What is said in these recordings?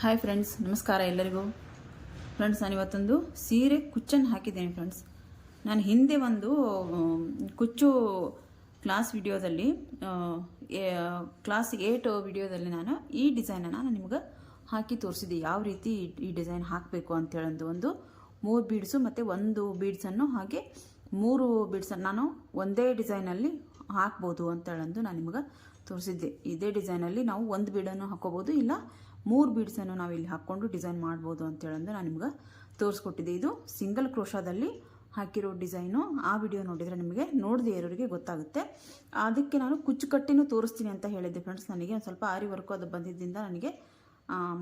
Hi friends, ನಮಸ್ಕಾರ ಎಲ್ಲರಿಗೂ. Friends, ನಾನು ಇವತ್ತೊಂದು ಸೀರೆ ಕುಚ್ಚನ್ನು ಹಾಕಿದ್ದೇನೆ. ಫ್ರೆಂಡ್ಸ್, ನಾನು ಹಿಂದೆ ಒಂದು ಕುಚ್ಚು ಕ್ಲಾಸ್ ವಿಡಿಯೋದಲ್ಲಿ ಕ್ಲಾಸ್ 8 ವಿಡಿಯೋದಲ್ಲಿ ನಾನು ಈ ಡಿಸೈನನ್ನು ನಾನು ನಿಮ್ಗೆ ಹಾಕಿ ತೋರಿಸಿದ್ದೆ. ಯಾವ ರೀತಿ ಈ ಡಿಸೈನ್ ಹಾಕಬೇಕು ಅಂತೇಳಂದು ಒಂದು 3 ಬೀಡ್ಸು ಮತ್ತು 1 ಬೀಡ್ಸನ್ನು ಹಾಗೆ 3 ಬೀಡ್ಸನ್ನು ನಾನು ಒಂದೇ ಡಿಸೈನಲ್ಲಿ ಹಾಕ್ಬೋದು ಅಂತೇಳಂದು ನಾನು ನಿಮ್ಗೆ ತೋರಿಸಿದ್ದೆ. ಇದೇ ಡಿಸೈನಲ್ಲಿ ನಾವು 1 ಬೀಡನ್ನು ಹಾಕೋಬೋದು, ಇಲ್ಲ 3 ಬೀಡ್ಸನ್ನು ನಾವು ಇಲ್ಲಿ ಹಾಕ್ಕೊಂಡು ಡಿಸೈನ್ ಮಾಡ್ಬೋದು ಅಂತೇಳಂದು ನಾನು ನಿಮ್ಗೆ ತೋರಿಸ್ಕೊಟ್ಟಿದ್ದೆ. ಇದು ಸಿಂಗಲ್ ಕ್ರೋಶಾದಲ್ಲಿ ಹಾಕಿರೋ ಡಿಸೈನು. ಆ ವಿಡಿಯೋ ನೋಡಿದರೆ ನಿಮಗೆ ನೋಡದೇ ಇರೋರಿಗೆ ಗೊತ್ತಾಗುತ್ತೆ. ಅದಕ್ಕೆ ನಾನು ಕುಚ್ಚು ಕಟ್ಟಿನೂ ತೋರಿಸ್ತೀನಿ ಅಂತ ಹೇಳಿದ್ದೆ. ಫ್ರೆಂಡ್ಸ್, ನನಗೆ ಒಂದು ಸ್ವಲ್ಪ ಆರಿ ವರ್ಕು ಅದು ಬಂದಿದ್ದರಿಂದ ನನಗೆ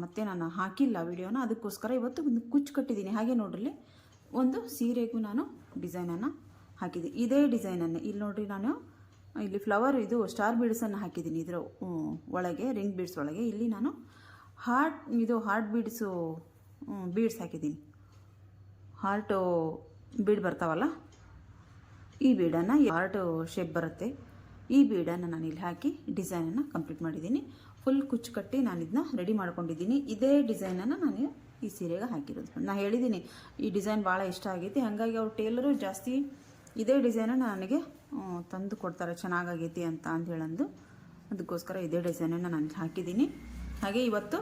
ಮತ್ತೆ ನಾನು ಹಾಕಿಲ್ಲ ವಿಡಿಯೋನ. ಅದಕ್ಕೋಸ್ಕರ ಇವತ್ತು ಒಂದು ಕುಚ್ಚು ಕಟ್ಟಿದ್ದೀನಿ. ಹಾಗೆ ನೋಡ್ರಿ, ಒಂದು ಸೀರೆಗೂ ನಾನು ಡಿಸೈನನ್ನು ಹಾಕಿದ್ದೆ. ಇದೇ ಡಿಸೈನನ್ನು ಇಲ್ಲಿ ನೋಡಿರಿ, ನಾನು ಇಲ್ಲಿ ಫ್ಲವರ್ ಇದು ಸ್ಟಾರ್ ಬೀಡ್ಸನ್ನು ಹಾಕಿದ್ದೀನಿ. ಇದರ ಒಳಗೆ ರಿಂಗ್ ಬೀಡ್ಸ್ ಒಳಗೆ ಇಲ್ಲಿ ನಾನು ಹಾರ್ಟ್ ಬೀಡ್ಸ್ ಹಾಕಿದ್ದೀನಿ. ಹಾರ್ಟು ಬೀಡ್ ಬರ್ತಾವಲ್ಲ, ಈ ಬೀಡನ್ನು ಹಾರ್ಟ್ ಶೇಪ್ ಬರುತ್ತೆ, ಈ ಬೀಡನ್ನು ನಾನು ಇಲ್ಲಿ ಹಾಕಿ ಡಿಸೈನನ್ನು ಕಂಪ್ಲೀಟ್ ಮಾಡಿದ್ದೀನಿ. ಫುಲ್ ಕುಚ್ಚು ಕಟ್ಟಿ ನಾನು ಇದನ್ನ ರೆಡಿ ಮಾಡ್ಕೊಂಡಿದ್ದೀನಿ. ಇದೇ ಡಿಸೈನನ್ನು ನಾನು ಈ ಸೀರೆಗೆ ಹಾಕಿರೋದು. ನಾನು ಹೇಳಿದ್ದೀನಿ ಈ ಡಿಸೈನ್ ಭಾಳ ಇಷ್ಟ ಆಗೈತಿ, ಹಾಗಾಗಿ ಅವ್ರು ಟೇಲರು ಜಾಸ್ತಿ ಇದೇ ಡಿಸೈನನ್ನು ನನಗೆ ತಂದು ಕೊಡ್ತಾರೆ, ಚೆನ್ನಾಗೈತಿ ಅಂತ ಹೇಳಂದು. ಅದಕ್ಕೋಸ್ಕರ ಇದೇ ಡಿಸೈನನ್ನು ನಾನು ಹಾಕಿದ್ದೀನಿ. ಹಾಗೆ ಇವತ್ತು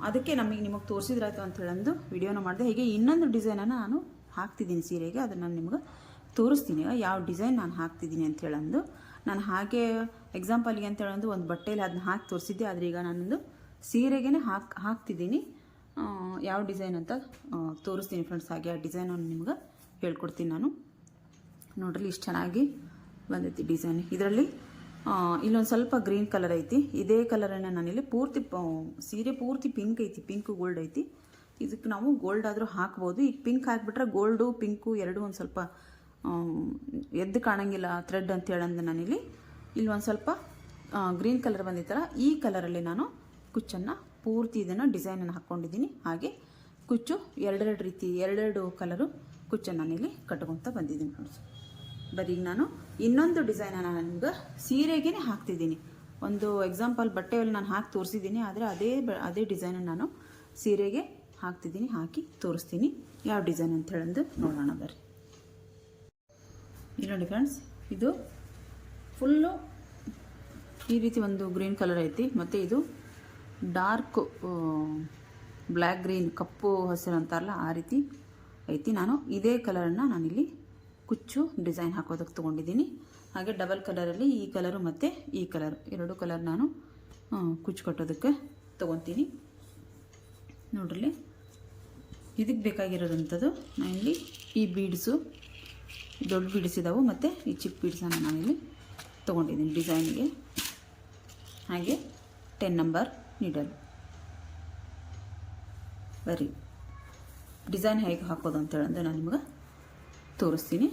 ಅದಕ್ಕೆ ನಿಮಗೆ ತೋರಿಸಿದ್ರಾಯ್ತು ಅಂತ ಹೇಳಂದು ವಿಡಿಯೋನ ಮಾಡಿದೆ. ಹೀಗೆ ಇನ್ನೊಂದು ಡಿಸೈನನ್ನು ನಾನು ಹಾಕ್ತಿದ್ದೀನಿ ಸೀರೆಗೆ. ಅದನ್ನು ನಾನು ನಿಮ್ಗೆ ತೋರಿಸ್ತೀನಿ ಯಾವ ಡಿಸೈನ್ ನಾನು ಹಾಕ್ತಿದ್ದೀನಿ ಅಂತ ಹೇಳಂದು. ನಾನು ಹಾಗೆ ಎಕ್ಸಾಂಪಲ್ಗೆ ಅಂತ ಹೇಳಂದು ಒಂದು ಬಟ್ಟೆಯಲ್ಲಿ ಅದನ್ನ ಹಾಕಿ ತೋರಿಸಿದ್ದೆ. ಆದರೆ ಈಗ ನಾನೊಂದು ಸೀರೆಗೇ ಹಾಕ್ತಿದ್ದೀನಿ. ಯಾವ ಡಿಸೈನ್ ಅಂತ ತೋರಿಸ್ತೀನಿ ಫ್ರೆಂಡ್ಸ್. ಹಾಗೆ ಆ ಡಿಸೈನನ್ನು ನಿಮ್ಗೆ ಹೇಳ್ಕೊಡ್ತೀನಿ ನಾನು. ನೋಡ್ರಿ, ಇಷ್ಟು ಚೆನ್ನಾಗಿ ಬಂದೈತಿ ಡಿಸೈನ್. ಇದರಲ್ಲಿ ಇಲ್ಲೊಂದು ಸ್ವಲ್ಪ ಗ್ರೀನ್ ಕಲರ್ ಐತಿ. ಇದೇ ಕಲರನ್ನು ನಾನಿಲ್ಲಿ ಪೂರ್ತಿ ಸೀರೆ ಪೂರ್ತಿ ಪಿಂಕ್ ಐತಿ, ಪಿಂಕ್ ಗೋಲ್ಡ್ ಐತಿ. ಇದಕ್ಕೆ ನಾವು ಗೋಲ್ಡ್ ಆದರೂ ಹಾಕ್ಬೋದು. ಈಗ ಪಿಂಕ್ ಹಾಕಿಬಿಟ್ರೆ ಗೋಲ್ಡು ಪಿಂಕು ಎರಡು ಒಂದು ಸ್ವಲ್ಪ ಎದ್ದು ಕಾಣಂಗಿಲ್ಲ ಥ್ರೆಡ್ ಅಂತ ಹೇಳಂದು ನಾನಿಲ್ಲಿ ಇಲ್ಲಿ ಒಂದು ಸ್ವಲ್ಪ ಗ್ರೀನ್ ಕಲರ್ ಬಂದಿತ್ತಲ್ಲ, ಈ ಕಲರಲ್ಲಿ ನಾನು ಕುಚ್ಚನ್ನು ಪೂರ್ತಿ ಇದನ್ನು ಡಿಸೈನನ್ನು ಹಾಕ್ಕೊಂಡಿದ್ದೀನಿ. ಹಾಗೆ ಕುಚ್ಚು ಎರಡೆರಡು ಕಲರು ಕುಚ್ಚನ್ನು ನಾನಿಲ್ಲಿ ಕಟ್ಕೊತ ಬಂದಿದ್ದೀನಿ ಫ್ರೆಂಡ್ಸ್. ಬರೀ ನಾನು ಇನ್ನೊಂದು ಡಿಸೈನನ್ನು ನಿಮ್ಗೆ ಸೀರೆಗೇ ಹಾಕ್ತಿದ್ದೀನಿ. ಒಂದು ಎಕ್ಸಾಂಪಲ್ ಬಟ್ಟೆಯಲ್ಲಿ ನಾನು ಹಾಕಿ ತೋರಿಸಿದ್ದೀನಿ, ಆದರೆ ಅದೇ ಡಿಸೈನನ್ನು ನಾನು ಸೀರೆಗೆ ಹಾಕ್ತಿದ್ದೀನಿ. ಹಾಕಿ ತೋರಿಸ್ತೀನಿ ಯಾವ ಡಿಸೈನ್ ಅಂತ ಹೇಳಂದು ನೋಡೋಣ ಬರ್ರಿ. ಇಲ್ಲಿ ನೋಡಿ ಫ್ರೆಂಡ್ಸ್, ಇದು ಫುಲ್ಲು ಈ ರೀತಿ ಒಂದು ಗ್ರೀನ್ ಕಲರ್ ಐತಿ, ಮತ್ತು ಇದು ಡಾರ್ಕ್ ಬ್ಲ್ಯಾಕ್ ಗ್ರೀನ್, ಕಪ್ಪು ಹಸಿರು ಅಂತಾರಲ್ಲ ಆ ರೀತಿ ಐತಿ. ನಾನು ಇದೇ ಕಲರನ್ನು ನಾನಿಲ್ಲಿ ಕುಚ್ಚು ಡಿಸೈನ್ ಹಾಕೋದಕ್ಕೆ ತೊಗೊಂಡಿದ್ದೀನಿ. ಹಾಗೆ ಡಬಲ್ ಕಲರಲ್ಲಿ ಈ ಕಲರು ಮತ್ತು ಈ ಕಲರ್, 2 ಕಲರ್ ನಾನು ಕುಚ್ಚು ಕಟ್ಟೋದಕ್ಕೆ ತೊಗೊತೀನಿ. ನೋಡ್ರಿ, ಇದಕ್ಕೆ ಬೇಕಾಗಿರೋದಂಥದ್ದು ನಾನಿಲ್ಲಿ ಈ ಬೀಡ್ಸು, ದೊಡ್ಡ ಬೀಡ್ಸ್ ಇದ್ದಾವೆ, ಮತ್ತು ಈ ಚಿಕ್ಕ ಬೀಡ್ಸನ್ನು ನಾನಿಲ್ಲಿ ತೊಗೊಂಡಿದ್ದೀನಿ ಡಿಸೈನ್ಗೆ. ಹಾಗೆ 10 ನಂಬರ್ ನೀಡಲ್. ಬರೀ ಡಿಸೈನ್ ಹೇಗೆ ಹಾಕೋದು ಅಂತೇಳಂದ್ರೆ ನಾನು ನಿಮ್ಗೆ ತೋರಿಸ್ತೀನಿ.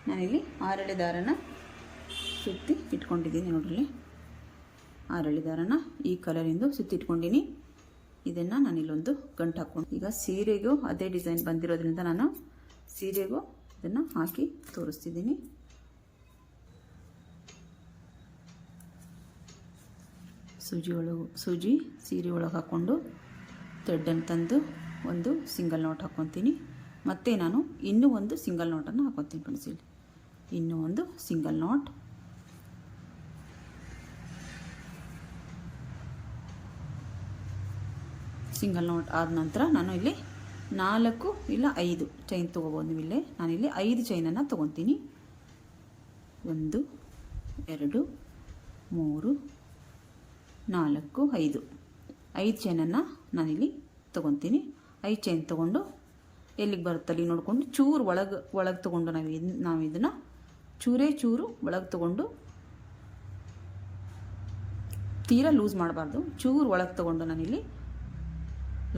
ನಾನಿಲ್ಲಿ 6 ಎಳೆ ದಾರನ ಸುತ್ತಿ ಇಟ್ಕೊಂಡಿದ್ದೀನಿ. ನೋಡ್ರಿ, 6 ಎಳೆ ದಾರನ ಈ ಕಲರಿಂದು ಸುತ್ತಿ ಇಟ್ಕೊಂಡಿನಿ. ಇದನ್ನು ನಾನಿಲ್ಲೊಂದು ಗಂಟು ಹಾಕ್ಕೊಂಡು, ಈಗ ಸೀರೆಗೂ ಅದೇ ಡಿಸೈನ್ ಬಂದಿರೋದ್ರಿಂದ ನಾನು ಸೀರೆಗೂ ಇದನ್ನು ಹಾಕಿ ತೋರಿಸ್ತಿದ್ದೀನಿ. ಸೂಜಿ ಸೀರೆ ಒಳಗೆ ಹಾಕ್ಕೊಂಡು ಥ್ರೆಡ್ಡನ್ನು ತಂದು ಒಂದು ಸಿಂಗಲ್ ನಾಟ್ ಹಾಕ್ಕೊತೀನಿ. ಮತ್ತು ನಾನು ಇನ್ನೂ ಒಂದು ಸಿಂಗಲ್ ನಾಟನ್ನು ಹಾಕ್ಕೊತೀನಿ ಫ್ರೆಂಡ್ಸ್. ಇಲ್ಲಿ ಇನ್ನೂ ಒಂದು ಸಿಂಗಲ್ ನಾಟ್, ಆದ ನಂತರ ನಾನು ಇಲ್ಲಿ 4 ಇಲ್ಲ 5 ಚೈನ್ ತೊಗೋಬೋದು. ನೀವು ಇಲ್ಲೇ ನಾನಿಲ್ಲಿ 5 ಚೈನನ್ನು ತೊಗೊತೀನಿ. 1 2 3 4 5 ಚೈನನ್ನು ನಾನಿಲ್ಲಿ ತೊಗೊತೀನಿ. 5 ಚೈನ್ ತೊಗೊಂಡು ಎಲ್ಲಿಗೆ ಬರುತ್ತಲ್ಲಿ ನೋಡಿಕೊಂಡು ಚೂರು ಒಳಗೆ ತೊಗೊಂಡು ನಾವು ಇದನ್ನು ಚೂರು ಒಳಗೆ ತೊಗೊಂಡು, ತೀರಾ ಲೂಸ್ ಮಾಡಬಾರ್ದು, ಚೂರು ಒಳಗೆ ತೊಗೊಂಡು ನಾನಿಲ್ಲಿ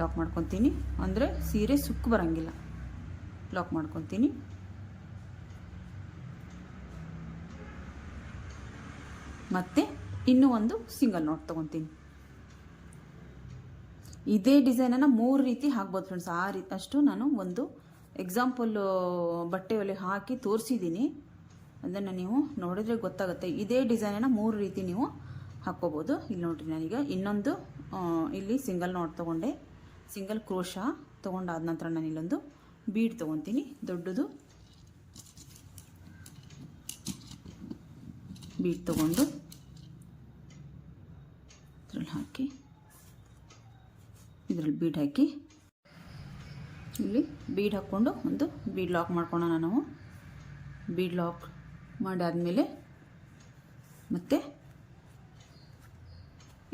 ಲಾಕ್ ಮಾಡ್ಕೊತೀನಿ. ಅಂದರೆ ಸೀರೆ ಸುಕ್ಕು ಬರೋಂಗಿಲ್ಲ, ಲಾಕ್ ಮಾಡ್ಕೊತೀನಿ. ಮತ್ತು ಇನ್ನೂ ಒಂದು ಸಿಂಗಲ್ ನಾಟ್ ತೊಗೊತೀನಿ. ಇದೇ ಡಿಸೈನನ್ನು 3 ರೀತಿ ಹಾಕ್ಬೋದು ಫ್ರೆಂಡ್ಸ್. ಅಷ್ಟು ನಾನು ಒಂದು ಎಕ್ಸಾಂಪಲ್ ಬಟ್ಟೆಯಲ್ಲಿ ಹಾಕಿ ತೋರಿಸಿದ್ದೀನಿ. ಅದನ್ನು ನೀವು ನೋಡಿದರೆ ಗೊತ್ತಾಗುತ್ತೆ. ಇದೇ ಡಿಸೈನನ್ನು 3 ರೀತಿ ನೀವು ಹಾಕ್ಕೋಬೋದು. ಇಲ್ಲಿ ನೋಡಿರಿ, ನಾನೀಗ ಇನ್ನೊಂದು ಇಲ್ಲಿ ಸಿಂಗಲ್ ನಾಟ್ ತೊಗೊಂಡೆ, ಸಿಂಗಲ್ ಕ್ರೋಶ ತೊಗೊಂಡಾದ ನಂತರ ನಾನು ಇಲ್ಲೊಂದು ಬೀಡ್ ತೊಗೊತೀನಿ. ದೊಡ್ಡದು ಬೀಡ್ ತೊಗೊಂಡು ಇದರಲ್ಲಿ ಹಾಕಿ, ಇದರಲ್ಲಿ ಬೀಡ್ ಹಾಕಿ, ಇಲ್ಲಿ ಬೀಡ್ ಹಾಕ್ಕೊಂಡು ಒಂದು ಬೀಡ್ ಲಾಕ್ ಮಾಡ್ಕೊಳ್ಳೋಣ. ನಾವು ಬೀಡ್ ಲಾಕ್ ಮಾಡಾದಮೇಲೆ ಮತ್ತೆ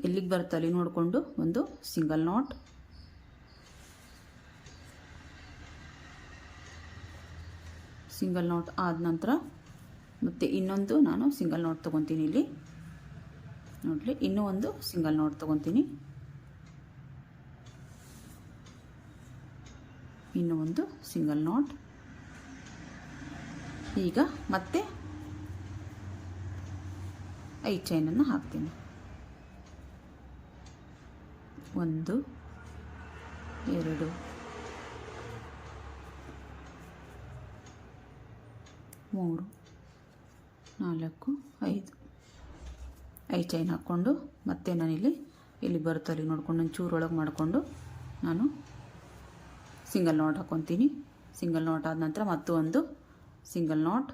ಎಲ್ಲಿಗೆ ಬರುತ್ತೆ ಅಲ್ಲಿ ನೋಡಿಕೊಂಡು ಒಂದು ಸಿಂಗಲ್ ನಾಟ್, ಸಿಂಗಲ್ ನಾಟ್ ಆದ ನಂತರ ಮತ್ತೆ ಇನ್ನೊಂದು ನಾನು ಸಿಂಗಲ್ ನಾಟ್ ತೊಗೊತೀನಿ. ಇಲ್ಲಿ ನೋಡಲಿ, ಇನ್ನೂ ಒಂದು ಸಿಂಗಲ್ ನಾಟ್ ತೊಗೊತೀನಿ, ಇನ್ನೂ ಒಂದು ಸಿಂಗಲ್ ನಾಟ್. ಈಗ ಮತ್ತೆ 5 ಚೈನನ್ನು ಹಾಕ್ತೀನಿ. 1 2 3 4 5 ಚೈನ್ ಹಾಕ್ಕೊಂಡು ಮತ್ತೆ ನಾನಿಲ್ಲಿ ಇಲ್ಲಿ ಬರುತ್ತೆ ಅಲ್ಲಿ ನೋಡ್ಕೊಂಡು ಒಂದು ಚೂರು ಒಳಗೆ ಮಾಡಿಕೊಂಡು ನಾನು ಸಿಂಗಲ್ ನಾಟ್ ಹಾಕ್ಕೊತೀನಿ. ಸಿಂಗಲ್ ನಾಟ್ ಆದ ನಂತರ ಮತ್ತು ಒಂದು ಸಿಂಗಲ್ ನಾಟ್,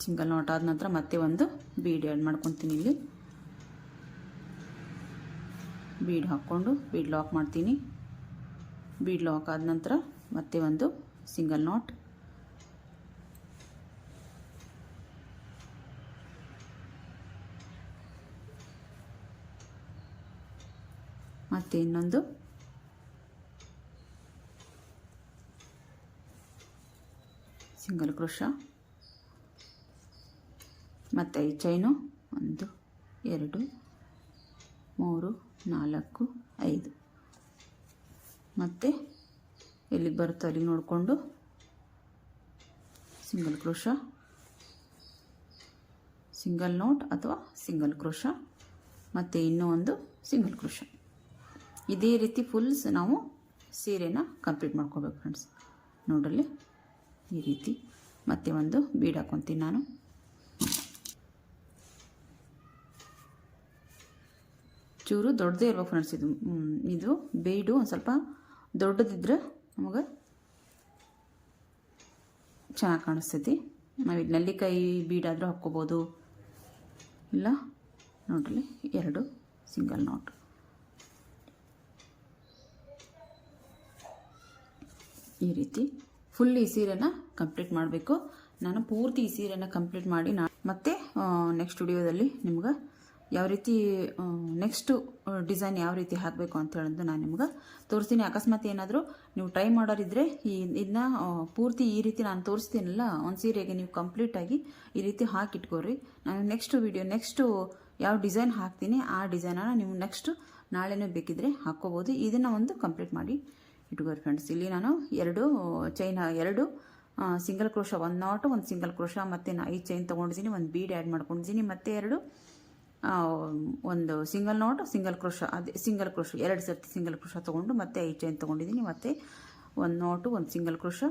ಸಿಂಗಲ್ ನಾಟ್ ಆದ ನಂತರ ಮತ್ತೆ ಒಂದು ಬೀಡ್ ಆ್ಯಡ್ ಮಾಡ್ಕೊತೀನಿ. ಇಲ್ಲಿ ಬೀಡ್ ಹಾಕ್ಕೊಂಡು ಬೀಡ್ ಲಾಕ್ ಮಾಡ್ತೀನಿ. ಬೀಡ್ ಲಾಕ್ ಆದ ನಂತರ ಮತ್ತೆ ಒಂದು ಸಿಂಗಲ್ ನಾಟ್, ಮತ್ತೆ ಇನ್ನೊಂದು ಸಿಂಗಲ್ ಕ್ರೋಶ, ಮತ್ತು 5 ಚೈನು 1 2 3 4 5 ಮತ್ತು ಎಲ್ಲಿಗೆ ಬರುತ್ತೋ ಅಲ್ಲಿಗೆ ನೋಡಿಕೊಂಡು ಸಿಂಗಲ್ ಕ್ರೋಶ, ಸಿಂಗಲ್ ನಾಟ್ ಅಥವಾ ಸಿಂಗಲ್ ಕ್ರೋಶ, ಮತ್ತು ಇನ್ನೂ ಒಂದು ಸಿಂಗಲ್ ಕ್ರೋಶ. ಇದೇ ರೀತಿ ಫುಲ್ಸ್ ನಾವು ಸೀರೆನ ಕಂಪ್ಲೀಟ್ ಮಾಡ್ಕೋಬೇಕು ಫ್ರೆಂಡ್ಸ್. ನೋಡಲಿ ಈ ರೀತಿ ಮತ್ತೆ ಒಂದು ಬೀಡ್ ಹಾಕ್ಕೊತೀನಿ ನಾನು. ಚೂರು ದೊಡ್ಡದೇ ಇರ್ಬೇಕು ಫ್ರೆಂಡ್ಸ್. ಇದು ಬೀಡು ಒಂದು ಸ್ವಲ್ಪ ದೊಡ್ಡದಿದ್ರೆ ನಮಗೆ ಚೆನ್ನಾಗಿ ಕಾಣಿಸ್ತೈತಿ. ನಾವು ಇದು ನೆಲ್ಲಿಕಾಯಿ ಬೀಡಾದರೂ ಹಾಕ್ಕೋಬೋದು. ಇಲ್ಲ ನೋಡ್ರಿ 2 ಸಿಂಗಲ್ ನಾಟ್. ಈ ರೀತಿ ಫುಲ್ ಈ ಸೀರೆನ ಕಂಪ್ಲೀಟ್ ಮಾಡಬೇಕು. ನಾನು ಪೂರ್ತಿ ಈ ಸೀರೆನ ಕಂಪ್ಲೀಟ್ ಮಾಡಿ ಮತ್ತೆ ನೆಕ್ಸ್ಟ್ ವಿಡಿಯೋದಲ್ಲಿ ನಿಮ್ಗೆ ಯಾವ ರೀತಿ ನೆಕ್ಸ್ಟು ಡಿಸೈನ್ ಯಾವ ರೀತಿ ಹಾಕಬೇಕು ಅಂತ ಹೇಳಿದ್ದು ನಾನು ನಿಮ್ಗೆ ತೋರಿಸ್ತೀನಿ. ಅಕಸ್ಮಾತ್ ಏನಾದರೂ ನೀವು ಟ್ರೈ ಮಾಡೋರಿದ್ದರೆ ಇದನ್ನ ಪೂರ್ತಿ ಈ ರೀತಿ ನಾನು ತೋರಿಸ್ತೀನಲ್ಲ ಒಂದು ಸೀರೆಗೆ ನೀವು ಕಂಪ್ಲೀಟಾಗಿ ಈ ರೀತಿ ಹಾಕಿಟ್ಕೋರಿ. ನಾನು ನೆಕ್ಸ್ಟ್ ವಿಡಿಯೋ ನೆಕ್ಸ್ಟು ಯಾವ ಡಿಸೈನ್ ಹಾಕ್ತೀನಿ ಆ ಡಿಸೈನನ್ನು ನೀವು ನೆಕ್ಸ್ಟು ನಾಳೆನೇ ಬೇಕಿದ್ರೆ ಹಾಕ್ಕೋಬೋದು. ಇದನ್ನು ಒಂದು ಕಂಪ್ಲೀಟ್ ಮಾಡಿ ಇಟ್ಕೋರಿ ಫ್ರೆಂಡ್ಸ್. ಇಲ್ಲಿ ನಾನು 2 chain 2 single crochet, 1 not 1 single crochet, ಮತ್ತು 5 ಚೈನ್ ತೊಗೊಂಡಿದ್ದೀನಿ, ಒಂದು ಬೀಡ್ ಆ್ಯಡ್ ಮಾಡ್ಕೊಂಡಿದ್ದೀನಿ, ಮತ್ತು 2 ಒಂದು ಸಿಂಗಲ್ ನಾಟ್ ಸಿಂಗಲ್ ಕ್ರೋಶ, ಅದೇ ಸಿಂಗಲ್ ಕ್ರೋಶ 2 ಸರ್ತಿ ಸಿಂಗಲ್ ಕ್ರೋಶ ತೊಗೊಂಡು ಮತ್ತೆ 5 ಚೈನ್ ತೊಗೊಂಡಿದ್ದೀನಿ, ಮತ್ತು 1 ನಾಟು 1 ಸಿಂಗಲ್ ಕ್ರೋಶ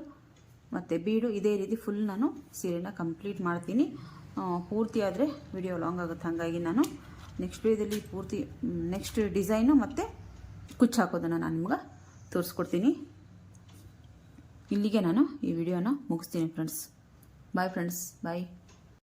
ಮತ್ತು ಬೀಡು. ಇದೇ ರೀತಿ ಫುಲ್ ನಾನು ಸೀರೆನ ಕಂಪ್ಲೀಟ್ ಮಾಡ್ತೀನಿ. ಪೂರ್ತಿ ಆದರೆ ವಿಡಿಯೋ ಲಾಂಗ್ ಆಗುತ್ತೆ. ಹಾಗಾಗಿ ನಾನು ನೆಕ್ಸ್ಟ್ ವಿಡಿಯೋದಲ್ಲಿ ಪೂರ್ತಿ ನೆಕ್ಸ್ಟ್ ಡಿಸೈನು ಮತ್ತು ಕುಚ್ಚು ಹಾಕೋದನ್ನು ನಾನು ನಿಮ್ಗೆ ತೋರಿಸ್ಕೊಡ್ತೀನಿ. ಇಲ್ಲಿಗೆ ನಾನು ಈ ವಿಡಿಯೋನ ಮುಗಿಸ್ತೀನಿ ಫ್ರೆಂಡ್ಸ್. ಬಾಯ್ ಫ್ರೆಂಡ್ಸ್, ಬಾಯ್.